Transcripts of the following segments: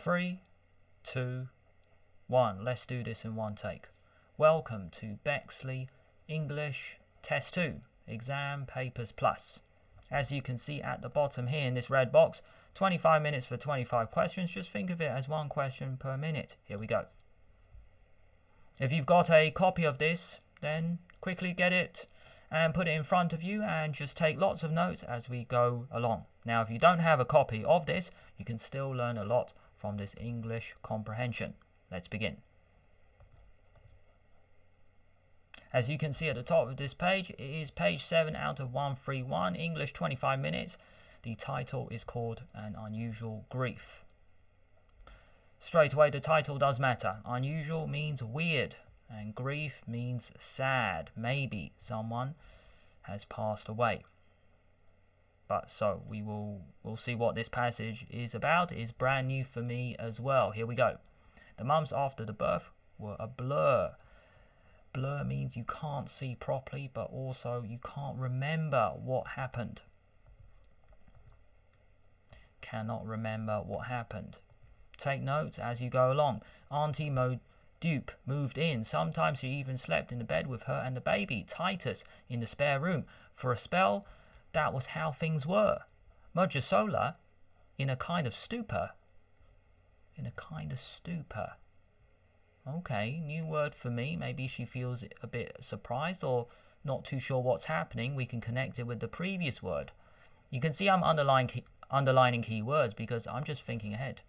3, 2, 1. Let's do this in one take. Welcome to Bexley English Test 2, Exam Papers Plus. As you can see at the bottom here in this red box, 25 minutes for 25 questions. Just think of it as one question per minute. Here we go. If you've got a copy of this, then quickly get it and put it in front of you and just take lots of notes as we go along. Now, if you don't have a copy of this, you can still learn a lot from this English comprehension. Let's begin. As you can see at the top of this page, it is page 7 out of 131, English 25 minutes. The title is called An Unusual Grief. Straight away, the title does matter. Unusual means weird, and grief means sad. Maybe someone has passed away. But so we'll see what this passage is about. It is brand new for me as well. Here we go. The months after the birth were a blur. Blur means you can't see properly, but also you can't remember what happened. Cannot remember what happened. Take notes as you go along. Auntie Mo Dupe moved in. Sometimes she even slept in the bed with her and the baby, Titus, in the spare room. For a spell, that was how things were. Mojasola, in a kind of stupor. In a kind of stupor. Okay, new word for me. Maybe she feels a bit surprised or not too sure what's happening. We can connect it with the previous word. You can see I'm underlining key words because I'm just thinking ahead.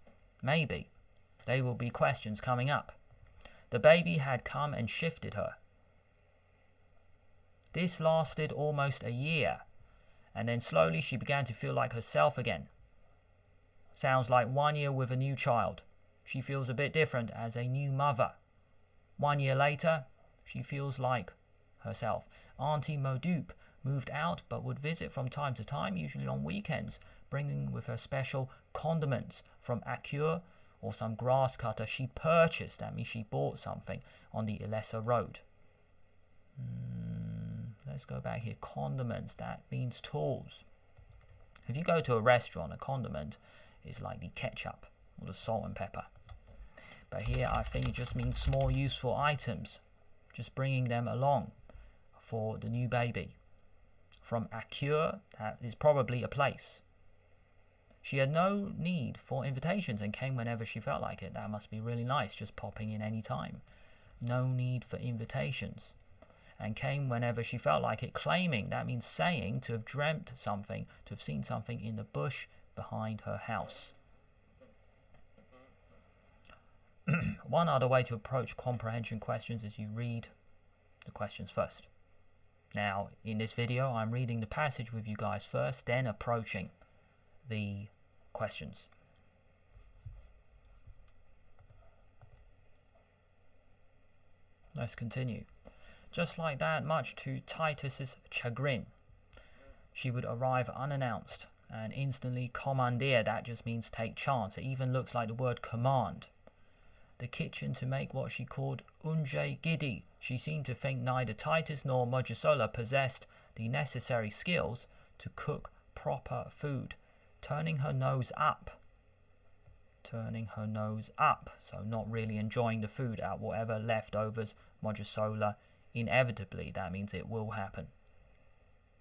Maybe. There will be questions coming up. The baby had come and shifted her. This lasted almost a year, and then slowly she began to feel like herself again. Sounds like 1 year with a new child. She feels a bit different as a new mother. 1 year later, she feels like herself. Auntie Modupe moved out but would visit from time to time, usually on weekends, bringing with her special condiments from Acure or some grass cutter she purchased. That means she bought something on the Ilessa Road. Let's go back here. Condiments, that means tools. If you go to a restaurant, a condiment is like the ketchup or the salt and pepper. But here I think it just means small useful items. Just bringing them along for the new baby. From Acure, that is probably a place. She had no need for invitations and came whenever she felt like it. That must be really nice, just popping in any time. No need for invitations. And came whenever she felt like it, claiming, that means saying, to have dreamt something, to have seen something in the bush behind her house. One other way to approach comprehension questions is you read the questions first. Now, in this video, I'm reading the passage with you guys first, then approaching the questions. Let's continue. Just like that, much to Titus's chagrin, she would arrive unannounced and instantly commandeer. That just means take charge. It even looks like the word command. The kitchen to make what she called unje giddy. She seemed to think neither Titus nor Mojasola possessed the necessary skills to cook proper food. Turning her nose up. Turning her nose up. So not really enjoying the food at whatever leftovers Mojasola inevitably. That means it will happen.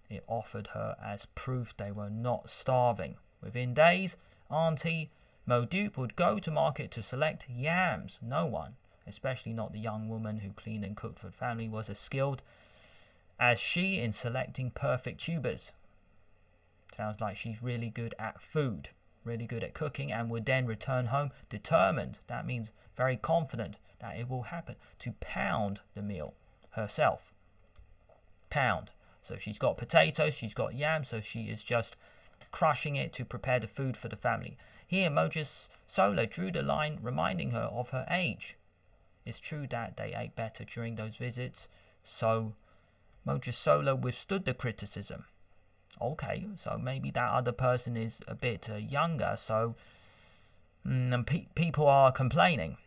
It offered her as proof they were not starving. Within days, Auntie Modupe would go to market to select yams. No one, especially not the young woman who cleaned and cooked for the family, was as skilled as she in selecting perfect tubers. Sounds like she's really good at food, really good at cooking, and would then return home determined, that means very confident, that it will happen, to pound the meal herself. Pound. So she's got potatoes, she's got yams, so she is just crushing it to prepare the food for the family. Here, Mojasola drew the line, reminding her of her age. It's true that they ate better during those visits, so Mojasola withstood the criticism. Okay, so maybe that other person is a bit younger, so people are complaining.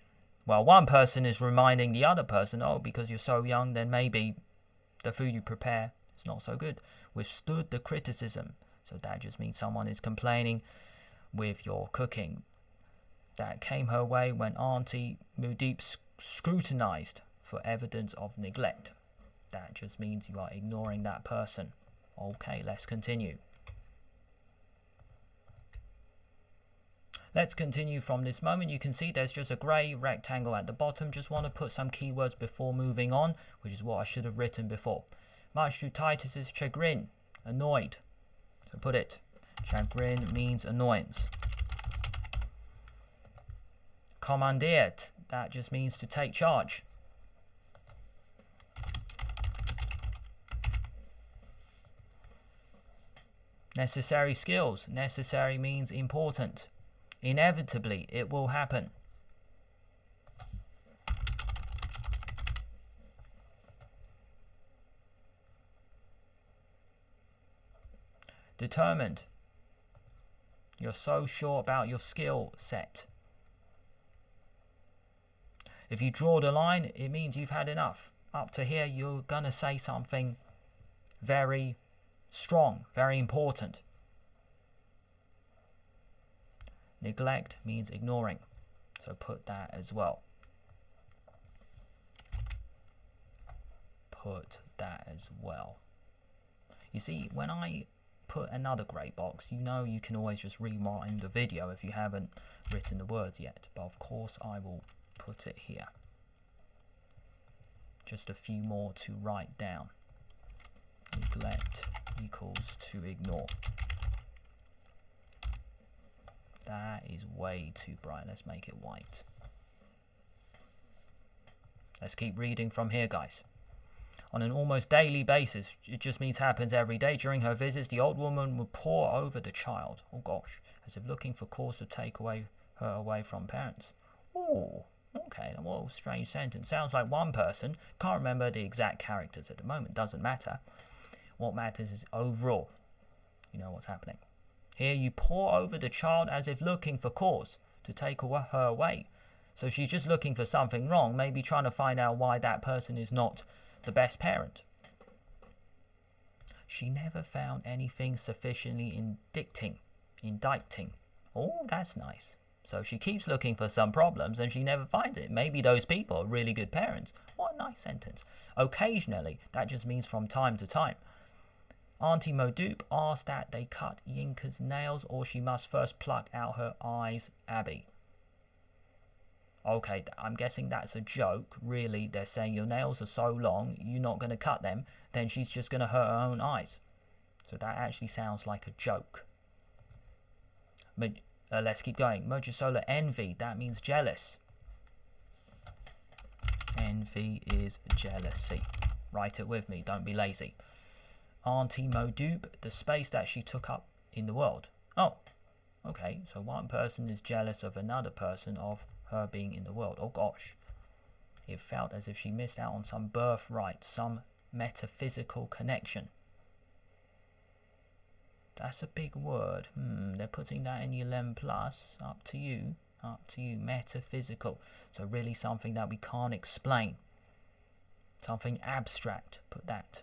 Well, one person is reminding the other person, oh, because you're so young, then maybe the food you prepare is not so good. Withstood the criticism. So that just means someone is complaining with your cooking. that came her way when Auntie Mudeep scrutinized for evidence of neglect. That just means you are ignoring that person. Okay, let's continue. Let's continue from this moment. You can see there's just a grey rectangle at the bottom. Just want to put some keywords before moving on, which is what I should have written before. Much to Titus's chagrin, annoyed. So put it. Chagrin means annoyance. Commandeered, that just means to take charge. Necessary skills. Necessary means important. Inevitably, it will happen. Determined. You're so sure about your skill set. If you draw the line, it means you've had enough. Up to here, you're going to say something very strong, very important. Neglect means ignoring, so put that as well. Put that as well. You see, when I put another grey box, you know you can always just rewind the video if you haven't written the words yet. But of course I will put it here. Just a few more to write down. Neglect equals to ignore. That is way too bright. Let's make it white. Let's keep reading from here, guys. On an almost daily basis, it just means happens every day. During her visits, the old woman would pore over the child. Oh gosh, as if looking for cause to take her away from parents. Oh, okay, what a strange sentence. Sounds like one person. Can't remember the exact characters at the moment. Doesn't matter. What matters is overall. You know what's happening. Here you pore over the child as if looking for cause to take her away. So she's just looking for something wrong, maybe trying to find out why that person is not the best parent. She never found anything sufficiently indicting. Oh, that's nice. So she keeps looking for some problems and she never finds it. Maybe those people are really good parents. What a nice sentence. Occasionally, that just means from time to time. Auntie Modoop asked that they cut Yinka's nails or she must first pluck out her eyes, Abby. Okay, I'm guessing that's a joke. Really, they're saying your nails are so long, you're not going to cut them, then she's just going to hurt her own eyes. So that actually sounds like a joke. But let's keep going. Mojisola envy, that means jealous. Envy is jealousy. Write it with me, don't be lazy. Auntie Modoop, the space that she took up in the world. Oh, okay, so one person is jealous of another person of her being in the world. Oh gosh, it felt as if she missed out on some birthright, some metaphysical connection. That's a big word. They're putting that in your 11 plus. Up to you, metaphysical. So really something that we can't explain. Something abstract, put that.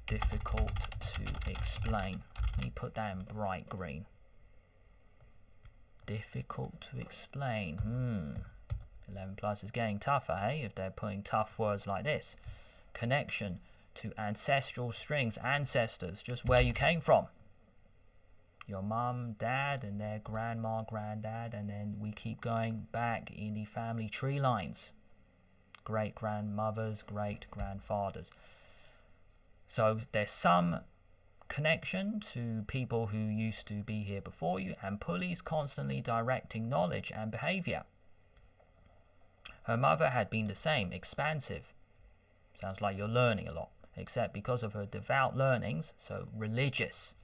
Difficult to explain. Let me put that in bright green. Difficult to explain. 11 plus is getting tougher, hey? If they're putting tough words like this. Connection to ancestral strings. Ancestors, just where you came from. Your mum, dad, and their grandma, granddad, and then we keep going back in the family tree lines. Great grandmothers, great grandfathers. So there's some connection to people who used to be here before you, and pulleys constantly directing knowledge and behavior. Her mother had been the same, expansive. Sounds like you're learning a lot, except because of her devout learnings, so religious.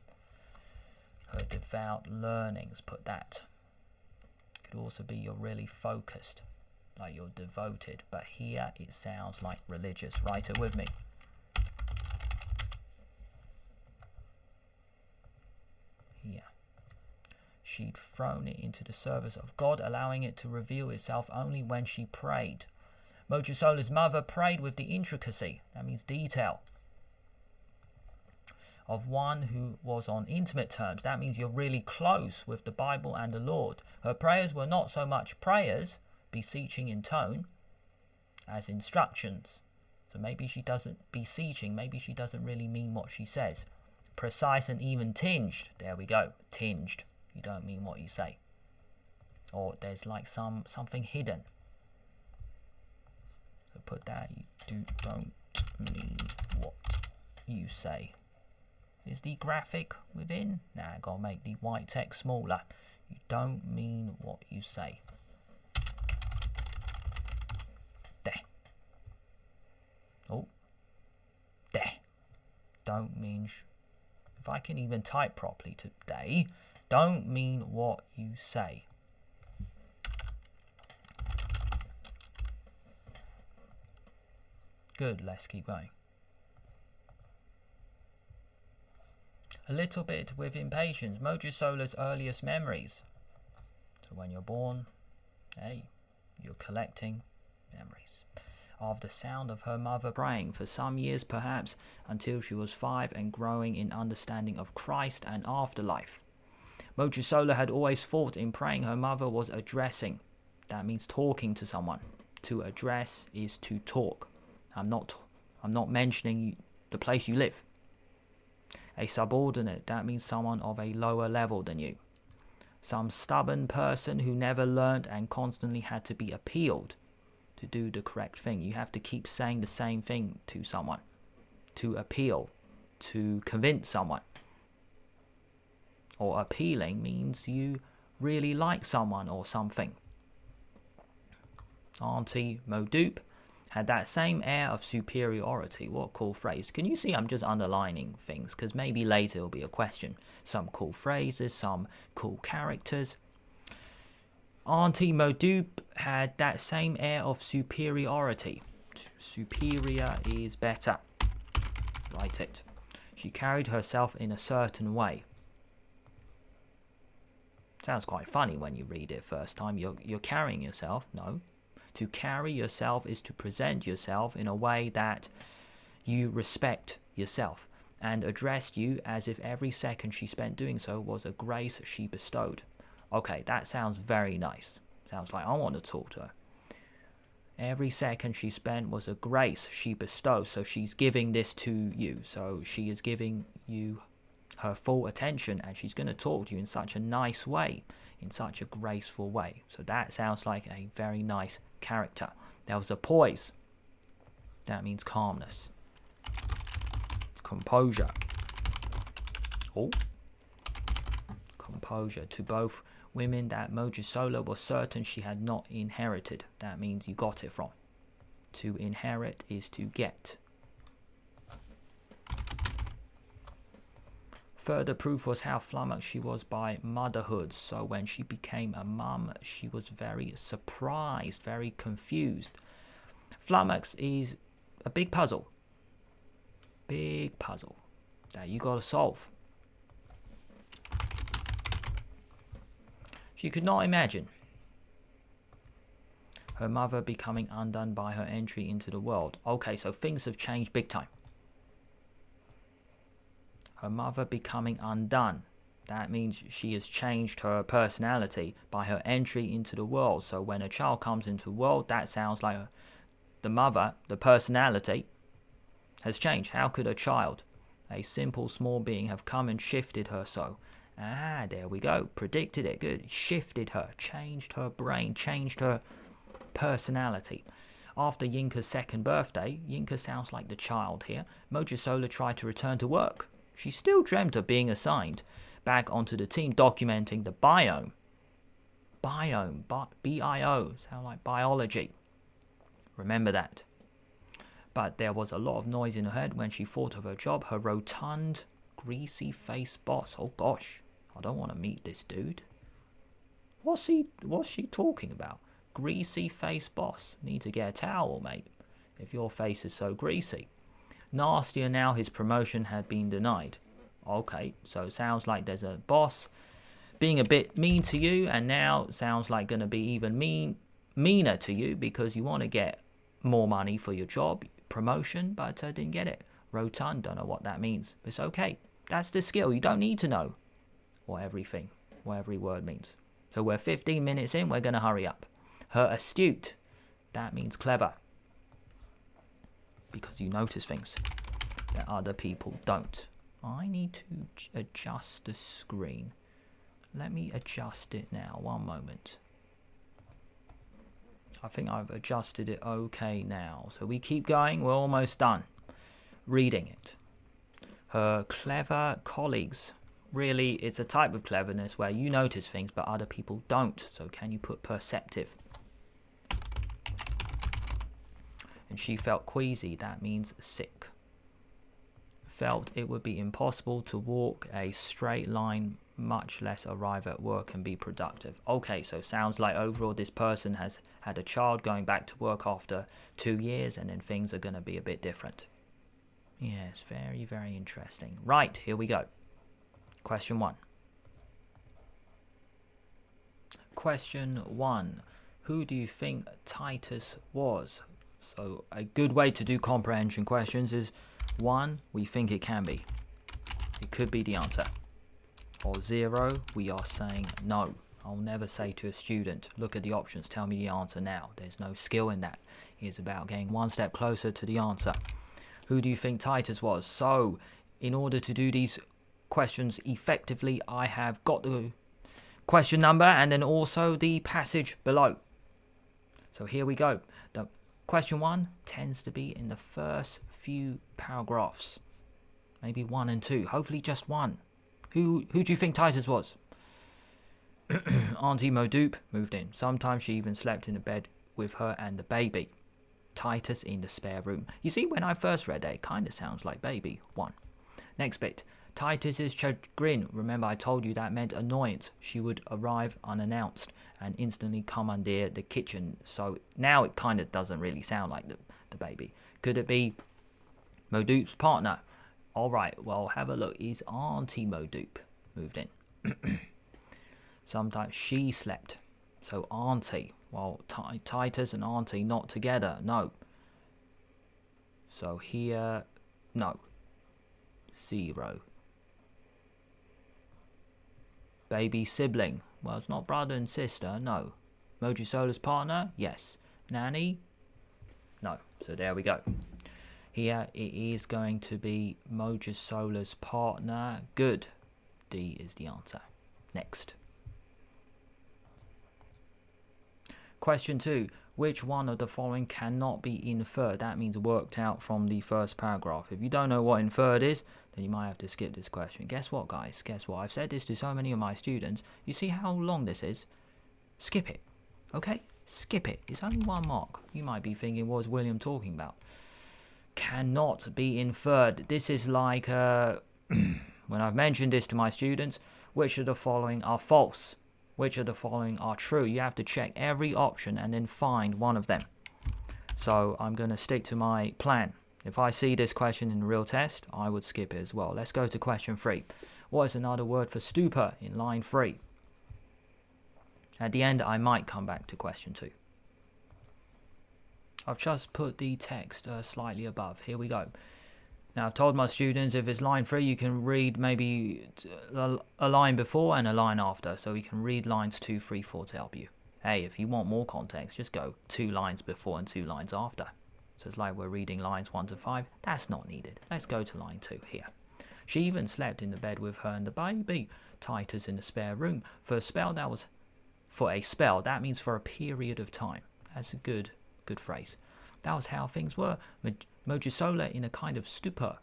Her devout learnings, put that. Could also be you're really focused, like you're devoted, but here it sounds like religious. Write it with me. Here. She'd thrown it into the service of God, allowing it to reveal itself only when she prayed. Mojasola's mother prayed with the intricacy. That means detail of one who was on intimate terms. That means you're really close with the Bible and the Lord. Her prayers were not so much prayers, beseeching in tone, as instructions. So maybe she doesn't beseeching, maybe she doesn't really mean what she says. Precise and even tinged. There we go. Tinged. You don't mean what you say. Or there's like something hidden. So put that. You don't mean what you say. Is the graphic within? Now I gotta make the white text smaller. You don't mean what you say. There. Oh. There. Don't mean. If I can even type properly today, don't mean what you say. Good, let's keep going. A little bit with impatience. Mojisola's earliest memories. So when you're born, hey, you're collecting memories. Of the sound of her mother praying for some years perhaps until she was 5 and growing in understanding of Christ and afterlife. Mojisola had always thought in praying her mother was addressing. That means talking to someone. To address is to talk. I'm not mentioning the place you live. A subordinate, that means someone of a lower level than you. Some stubborn person who never learned and constantly had to be appealed to do the correct thing. You have to keep saying the same thing to someone. To appeal. To convince someone. Or appealing means you really like someone or something. Auntie Modoop had that same air of superiority. What cool phrase. Can you see I'm just underlining things? Because maybe later it'll be a question. Some cool phrases, some cool characters. Auntie Modoop had that same air of superiority. Superior is better. Write it. She carried herself in a certain way. Sounds quite funny when you read it first time. You're carrying yourself. No. To carry yourself is to present yourself in a way that you respect yourself and addressed you as if every second she spent doing so was a grace she bestowed. Okay, that sounds very nice. Sounds like I want to talk to her. Every second she spent was a grace she bestowed. So she's giving this to you. So she is giving you her full attention and she's going to talk to you in such a nice way, in such a graceful way. So that sounds like a very nice character. There was a poise. That means calmness. Composure. Oh. Composure. To both women that Mojisola was certain she had not inherited. That means you got it from. To inherit is to get. Further proof was how flummoxed she was by motherhood. So when she became a mum, she was very surprised, very confused. Flummox is a big puzzle. Big puzzle that you gotta solve. She could not imagine her mother becoming undone by her entry into the world. Okay, so things have changed big time. Her mother becoming undone. That means she has changed her personality by her entry into the world. So when a child comes into the world, that sounds like the mother, the personality, has changed. How could a child, a simple small being, have come and shifted her so? Ah, there we go. Predicted it. Good. Shifted her. Changed her brain. Changed her personality. After Yinka's second birthday, Yinka sounds like the child here, Mojisola tried to return to work. She still dreamt of being assigned back onto the team, documenting the biome. Biome, B-I-O, sound like biology. Remember that. But there was a lot of noise in her head when she thought of her job, her rotund, greasy-faced boss. Oh gosh, I don't want to meet this dude. What's she talking about? Greasy-faced boss. Need to get a towel, mate, if your face is so greasy. Nastier now, his promotion had been denied. Okay, so sounds like there's a boss being a bit mean to you, and now sounds like going to be even meaner to you because you want to get more money for your job, promotion, but didn't get it. Rotund, don't know what that means. It's okay. That's the skill. You don't need to know what every word means. So we're 15 minutes in, we're going to hurry up. Her astute, that means clever. Because you notice things that other people don't. I need to adjust the screen. Let me adjust it now, one moment. I think I've adjusted it okay now. So we keep going, we're almost done. Reading it. Her clever colleagues. Really, it's a type of cleverness where you notice things but other people don't. So can you put perceptive? And she felt queasy, that means sick. Felt it would be impossible to walk a straight line, much less arrive at work and be productive. Okay, so sounds like overall this person has had a child going back to work after 2 years and then things are going to be a bit different. Yes, very, very interesting. Right, here we go. Question 1. Question 1. Who do you think Titus was? So a good way to do comprehension questions is 1, we think it can be. It could be the answer. Or 0, we are saying no. I'll never say to a student, look at the options, tell me the answer now. There's no skill in that. It's about getting one step closer to the answer. Who do you think Titus was? So in order to do these questions effectively, I have got the question number and then also the passage below. So here we go. The question 1 tends to be in the first few paragraphs. Maybe 1 and 2. Hopefully just 1. Who do you think Titus was? Auntie Modoop moved in. Sometimes she even slept in the bed with her and the baby. Titus in the spare room. You see, when I first read that, it kind of sounds like baby. 1. Next bit. Titus's chagrin. Remember I told you that meant annoyance. She would arrive unannounced and instantly commandeer the kitchen. So now it kind of doesn't really sound like the baby. Could it be Modoop's partner? Alright, well have a look. Is Auntie Modoop moved in? Sometimes she slept. So Auntie. Well, Titus and Auntie not together. No. So here, no. 0. Baby sibling. Well, it's not brother and sister. No. Mojisola's partner? Yes. Nanny? No. So there we go. Here it is going to be Mojisola's partner. Good. D is the answer. Next. Question 2. Which one of the following cannot be inferred? That means worked out from the first paragraph. If you don't know what inferred is, then you might have to skip this question. Guess what, guys? Guess what? I've said this to so many of my students. You see how long this is? Skip it. Okay? Skip it. It's only 1 mark. You might be thinking, what is William talking about? Cannot be inferred. This is like when I've mentioned this to my students, which of the following are false? Which of the following are true? You have to check every option and then find one of them. So I'm going to stick to my plan. If I see this question in the real test, I would skip it as well. Let's go to question 3. What is another word for stupor in line 3? At the end, I might come back to question 2. I've just put the text slightly above. Here we go. Now, I've told my students if it's line 3, you can read maybe a line before and a line after. So you can read lines 2, 3, 4 to help you. Hey, if you want more context, just go 2 lines before and 2 lines after. So it's like we're reading lines 1 to 5. That's not needed. Let's go to line 2 here. She even slept in the bed with her and the baby. Titus in the spare room. For a spell, that means for a period of time. That's a good phrase. That was how things were. Mojisola in a kind of stupor.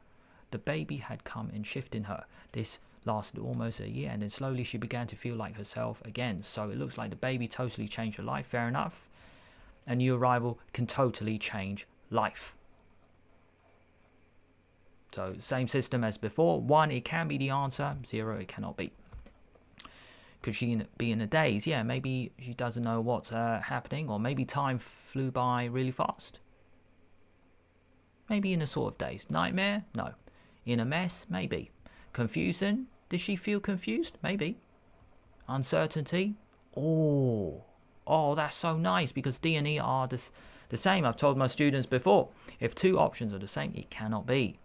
The baby had come and shifted in her. This lasted almost a year, and then slowly she began to feel like herself again. So it looks like the baby totally changed her life. Fair enough. A new arrival can totally change life. So same system as before. 1, it can be the answer. 0, it cannot be. Could she be in a daze? Yeah, maybe she doesn't know what's happening, or maybe time flew by really fast. Maybe in a sort of daze. Nightmare? No. In a mess? Maybe. Confusion? Did she feel confused? Maybe. Uncertainty? Oh, that's so nice, because D and E are the same. I've told my students before, if 2 options are the same, it cannot be.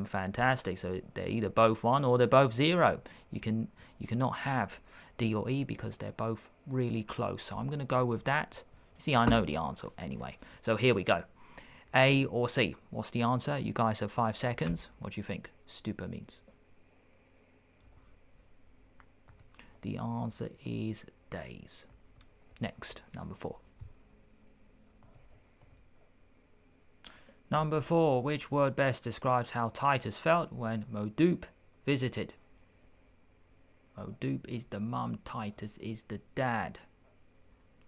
Fantastic. So they're either both 1 or they're both 0. You cannot have D or E because they're both really close. So I'm going to go with that. See, I know the answer anyway. So here we go. A or C? What's the answer? You guys have 5 seconds. What do you think stupor means? The answer is days. Next, number 4. Number 4, which word best describes how Titus felt when Modoop visited? Modoop is the mum, Titus is the dad.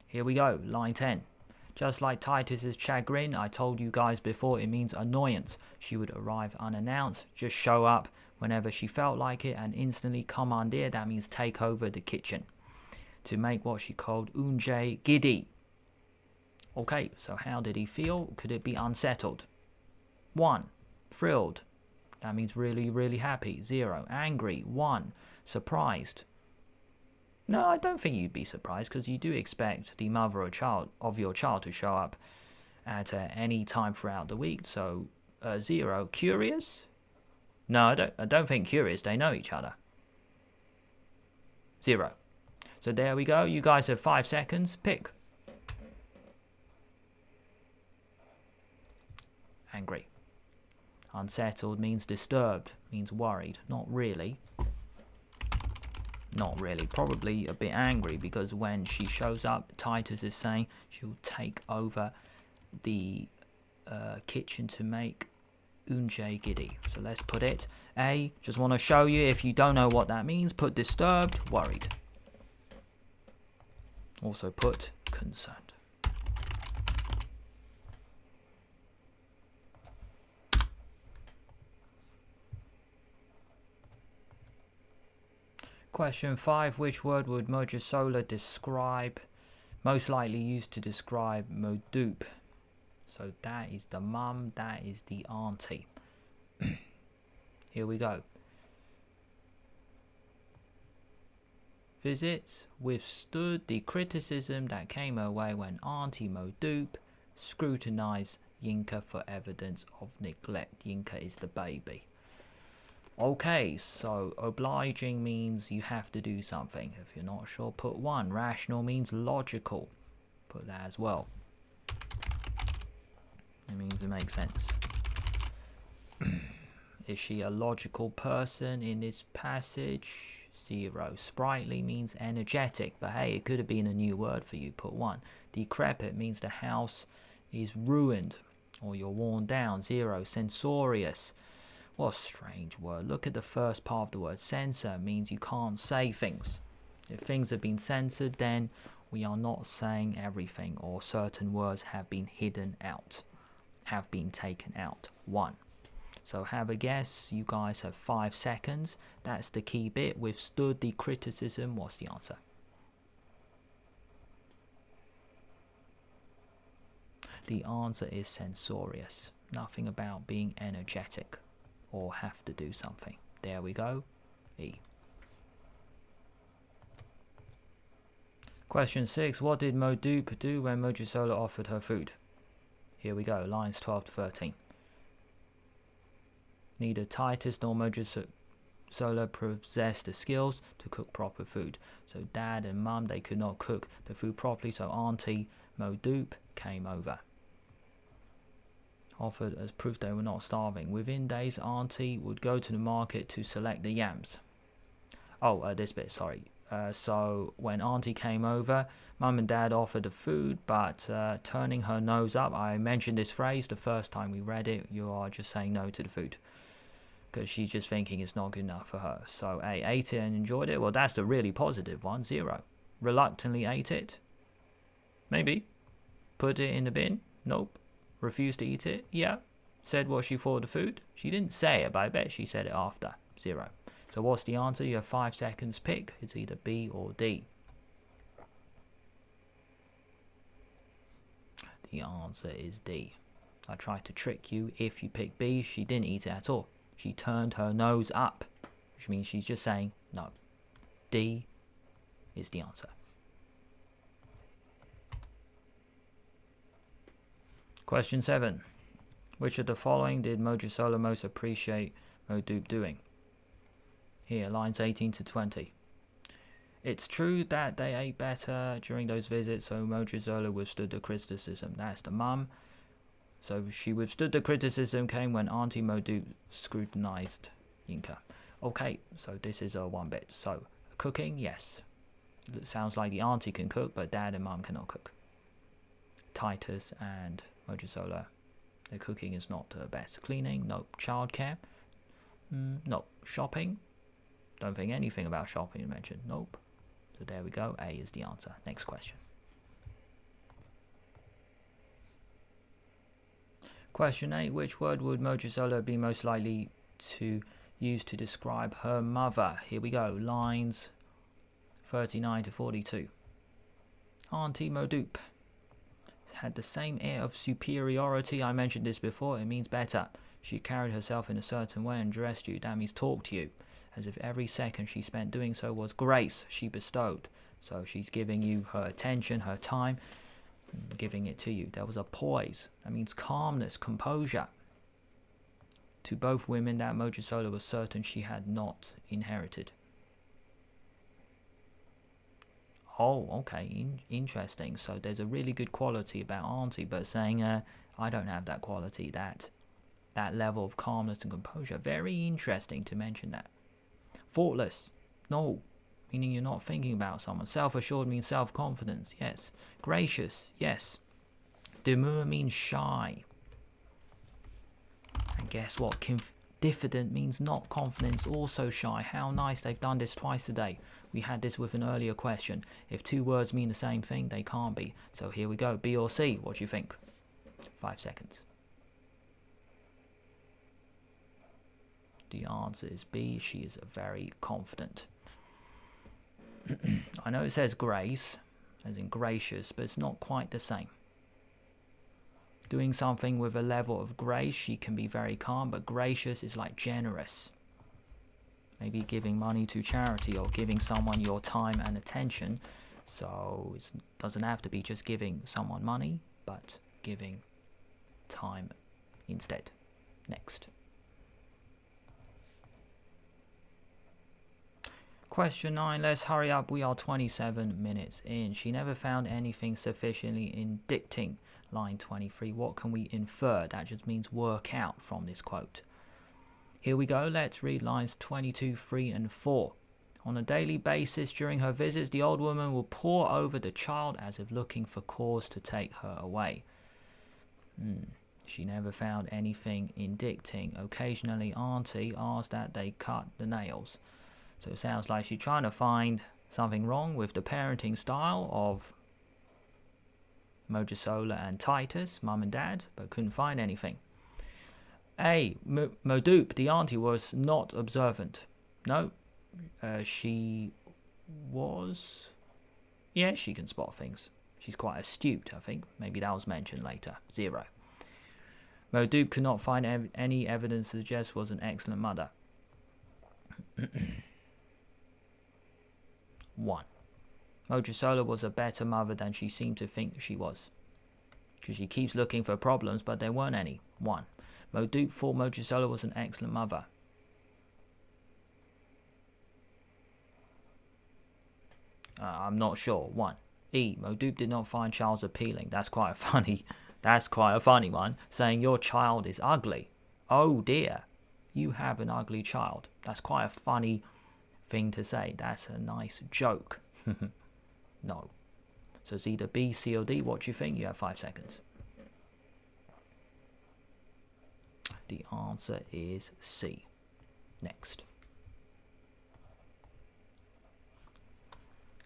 Here we go, line 10. Just like Titus's chagrin, I told you guys before, it means annoyance. She would arrive unannounced, just show up whenever she felt like it, and instantly commandeer, that means take over the kitchen, to make what she called unje giddy. Okay, so how did he feel? Could it be unsettled? 1. Thrilled. That means really, really happy. 0. Angry. 1. Surprised. No, I don't think you'd be surprised because you do expect the mother of your child to show up at any time throughout the week. So 0. Curious? No, I don't think curious. They know each other. 0. So there we go. You guys have 5 seconds. Pick. Angry. Unsettled means disturbed, means worried. Not really. Not really. Probably a bit angry because when she shows up, Titus is saying she'll take over the kitchen to make unje giddy. So let's put it. A, just want to show you if you don't know what that means, put disturbed, worried. Also put concerned. Question 5. Which word would Mojisola describe, most likely used to describe Modoop? So that is the mum, that is the auntie. Here we go. Visits withstood the criticism that came her way when Auntie Modoop scrutinized Yinka for evidence of neglect. Yinka is the baby. Okay, so obliging means you have to do something. If you're not sure, put 1. Rational means logical. Put that as well. It means it makes sense. Is she a logical person in this passage? 0. Sprightly means energetic, but hey, it could have been a new word for you. Put 1. Decrepit means the house is ruined or you're worn down. 0. Censorious. What a strange word. Look at the first part of the word. Censor means you can't say things. If things have been censored, then we are not saying everything, or certain words have been hidden out, have been taken out. 1. So have a guess. You guys have 5 seconds. That's the key bit. Withstood the criticism. What's the answer? The answer is censorious. Nothing about being energetic or have to do something. There we go. E. Question 6. What did Modoop do when Mojisola offered her food? Here we go. Lines 12 to 13. Neither Titus nor Mojisola possessed the skills to cook proper food. So dad and mum, they could not cook the food properly, so Auntie Modoop came over. Offered as proof they were not starving. Within days, Auntie would go to the market to select the yams. This bit, sorry. So when Auntie came over, Mum and Dad offered the food, but turning her nose up, I mentioned this phrase the first time we read it, you are just saying no to the food. Because she's just thinking it's not good enough for her. So A, ate it and enjoyed it. Well, that's the really positive one. 0. Reluctantly ate it. Maybe. Put it in the bin. Nope. Refused to eat it. Yeah. Said what she thought of the food. She didn't say it, but I bet she said it after. 0. So what's the answer? You have 5 seconds. Pick. It's either B or D. The answer is D. I tried to trick you. If you pick B, she didn't eat it at all. She turned her nose up, which means she's just saying no. D is the answer. Question 7. Which of the following did Mojisola most appreciate Modupe doing? Here, lines 18 to 20. It's true that they ate better during those visits, so Mojisola withstood the criticism. That's the mum. So she withstood the criticism came when Auntie Modupe scrutinized Yinka. Okay, so this is a one bit. So cooking, yes. It sounds like the auntie can cook, but dad and mum cannot cook. Titus and Mojisola, their cooking is not the best. Cleaning, nope. Childcare, nope. Shopping, don't think anything about shopping you mentioned, nope. So there we go, A is the answer. Next question. Question 8, which word would Mojisola be most likely to use to describe her mother? Here we go, lines 39 to 42. Auntie Modupe had the same air of superiority. I mentioned this before, it means better. She carried herself in a certain way and dressed you, that means talk to you, as if every second she spent doing so was grace she bestowed. So she's giving you her attention, her time, giving it to you. There was a poise, that means calmness, composure. To both women that Mojisola was certain she had not inherited. Oh, okay, interesting. So there's a really good quality about Auntie, but saying, I don't have that quality, that level of calmness and composure. Very interesting to mention that. Thoughtless, no, meaning you're not thinking about someone. Self-assured means self-confidence, yes. Gracious, yes. Demure means shy. And guess what? Diffident means not confident, also shy. How nice, they've done this twice today. We had this with an earlier question. If two words mean the same thing, they can't be. So here we go, B or C, what do you think? 5 seconds. The answer is B, she is very confident. I know it says grace, as in gracious, but it's not quite the same. Doing something with a level of grace, she can be very calm, but gracious is like generous. Maybe giving money to charity or giving someone your time and attention. So it doesn't have to be just giving someone money, but giving time instead. Next. Question 9, let's hurry up, we are 27 minutes in. She never found anything sufficiently indicting. Line 23, what can we infer? That just means work out from this quote. Here we go, let's read lines 22, 3 and 4. On a daily basis during her visits, the old woman will pore over the child as if looking for cause to take her away. She never found anything indicting. Occasionally, Auntie asked that they cut the nails. So it sounds like she's trying to find something wrong with the parenting style of Mojisola and Titus, mum and dad, but couldn't find anything. A. Modupe, the auntie, was not observant. No, she was. Yeah, she can spot things. She's quite astute, I think. Maybe that was mentioned later. 0. Modupe could not find any evidence to suggest was an excellent mother. 1. Mojisola was a better mother than she seemed to think she was. Because she keeps looking for problems, but there weren't any. 1. Modupe thought Mojisola was an excellent mother. I'm not sure. 1. E. Modupe did not find Charles appealing. That's quite a funny one. Saying your child is ugly. Oh dear, you have an ugly child. That's quite a funny thing to say. That's a nice joke. No. So it's either B, C or D. What do you think? You have 5 seconds. The answer is C. Next.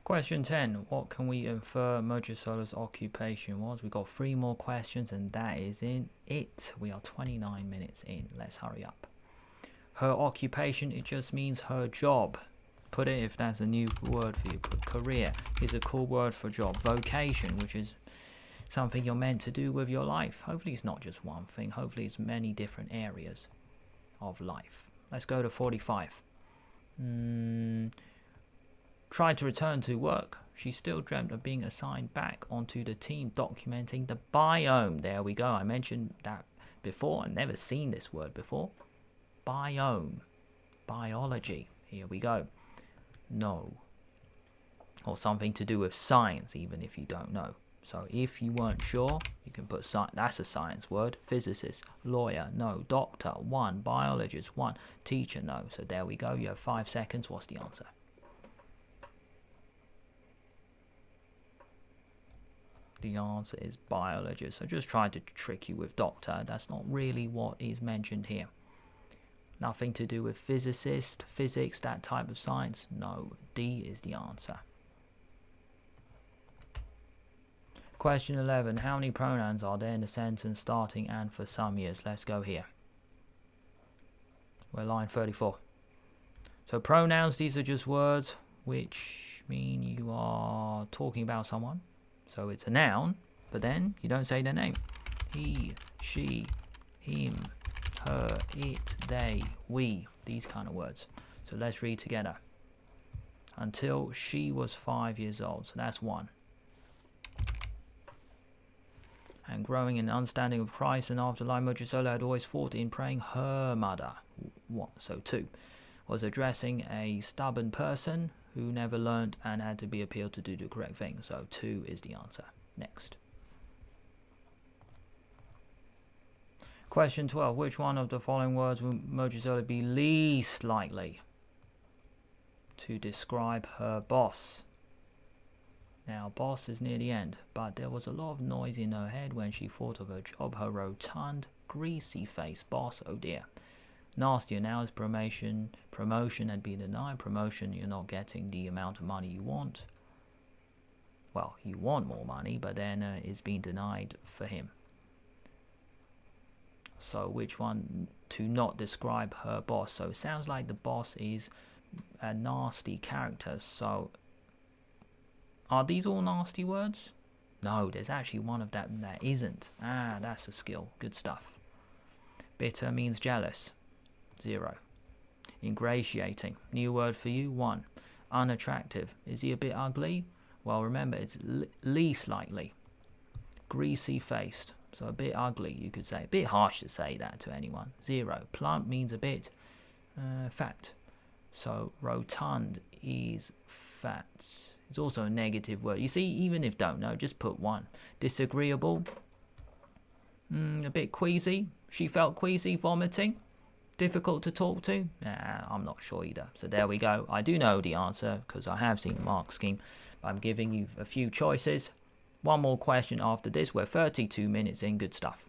Question 10. What can we infer Mojisola's occupation was? We've got 3 more questions and that is it. We are 29 minutes in. Let's hurry up. Her occupation, it just means her job. Put it if that's a new word for you. Put career is a cool word for job. Vocation, which is something you're meant to do with your life. Hopefully it's not just one thing. Hopefully it's many different areas of life. Let's go to 45. Tried to return to work. She still dreamt of being assigned back onto the team documenting the biome. There we go. I mentioned that before. I've never seen this word before. Biome. Biology. Here we go. No. Or something to do with science, even if you don't know. So if you weren't sure, you can put science. That's a science word. Physicist, lawyer, no. Doctor, 1. Biologist, 1. Teacher, no. So there we go. You have 5 seconds. What's the answer? The answer is biologist. I just tried to trick you with doctor. That's not really what is mentioned here. Nothing to do with physicist, physics, that type of science. No. D is the answer. Question 11. How many pronouns are there in the sentence starting and for some years? Let's go here. We're line 34. So pronouns, these are just words which mean you are talking about someone. So it's a noun, but then you don't say their name. He, she, him, her, it, they, we. These kind of words. So let's read together. Until she was 5 years old. So that's 1. And growing in understanding of Christ and afterlife, Mojisola had always thought in praying her mother. 1. So 2. Was addressing a stubborn person who never learnt and had to be appealed to do the correct thing. So 2 is the answer. Next. Question 12. Which one of the following words will Mojisola be least likely to describe her boss? Now, boss is near the end, but there was a lot of noise in her head when she thought of her job. Her rotund, greasy-faced boss, oh dear. Nastier now is promotion had been denied. Promotion, you're not getting the amount of money you want. Well, you want more money, but then it's been denied for him. So which one to not describe her boss? So it sounds like the boss is a nasty character. So are these all nasty words? No, there's actually one of that isn't. Ah, that's a skill. Good stuff. Bitter means jealous. 0. Ingratiating. New word for you. 1. Unattractive. Is he a bit ugly? Well, remember, it's least likely. Greasy-faced. So a bit ugly, you could say. A bit harsh to say that to anyone. 0. Plump means a bit fat. So rotund is fat. It's also a negative word. You see, even if don't know, just put 1. Disagreeable. A bit queasy. She felt queasy, vomiting. Difficult to talk to? I'm not sure either. So there we go. I do know the answer because I have seen the mark scheme. I'm giving you a few choices. One more question after this. We're 32 minutes in. Good stuff.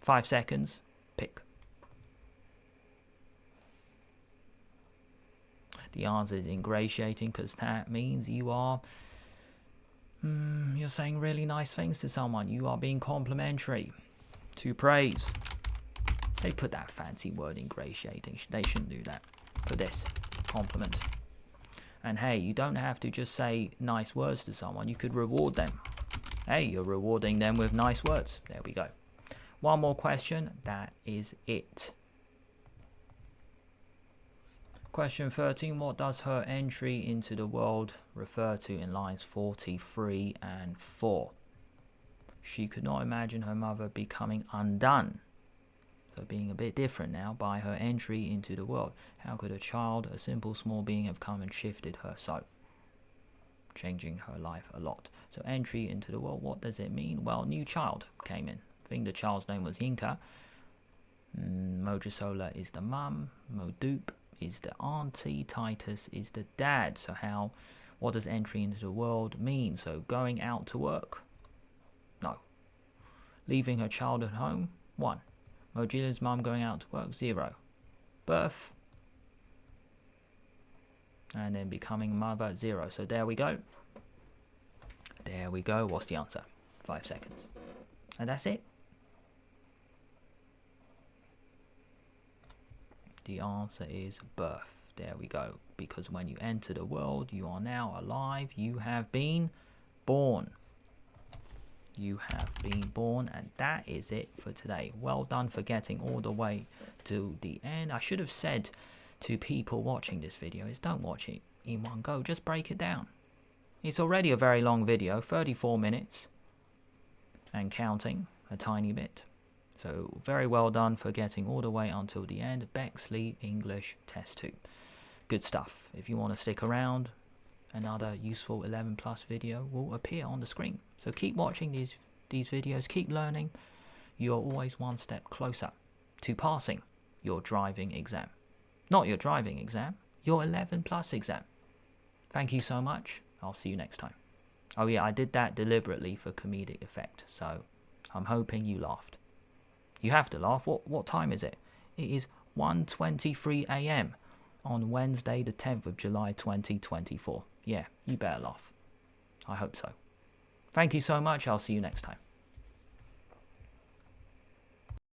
5 seconds. Pick. The answer is ingratiating because that means you are you're saying really nice things to someone. You are being complimentary. To praise. They put that fancy word ingratiating. They shouldn't do that. Put this. Compliment. And hey, you don't have to just say nice words to someone. You could reward them. Hey, you're rewarding them with nice words. There we go. One more question. That is it. Question 13. What does her entry into the world refer to in lines 43 and 4? She could not imagine her mother becoming undone. So being a bit different now by her entry into the world. How could a child, a simple small being, have come and shifted her so? Changing her life a lot. So entry into the world, what does it mean? Well, new child came in. I think the child's name was Yinka. Mojisola is the mum. Modupe is the auntie. Titus is the dad. So what does entry into the world mean? So going out to work? No. Leaving her child at home? 1. Mojola's mum going out to work? 0. Birth? And then becoming mother? 0. So there we go. There we go. What's the answer? 5 seconds. And that's it. The answer is birth. There we go. Because when you enter the world, you are now alive. You have been born. You have been born, and that is it for today. Well done for getting all the way to the end. I should have said to people watching this video is don't watch it in one go. Just break it down. It's already a very long video, 34 minutes and counting a tiny bit. So very well done for getting all the way until the end. Bexley English Test 2. Good stuff. If you want to stick around, another useful 11 plus video will appear on the screen. So keep watching these videos, keep learning. You're always one step closer to passing your driving exam. Not your driving exam, your 11 plus exam. Thank you so much. I'll see you next time. Oh yeah, I did that deliberately for comedic effect, so I'm hoping you laughed. You have to laugh. What time is it? It is 1:23 a.m. on Wednesday the 10th of July 2024. Yeah, you better laugh. I hope so. Thank you so much. I'll see you next time.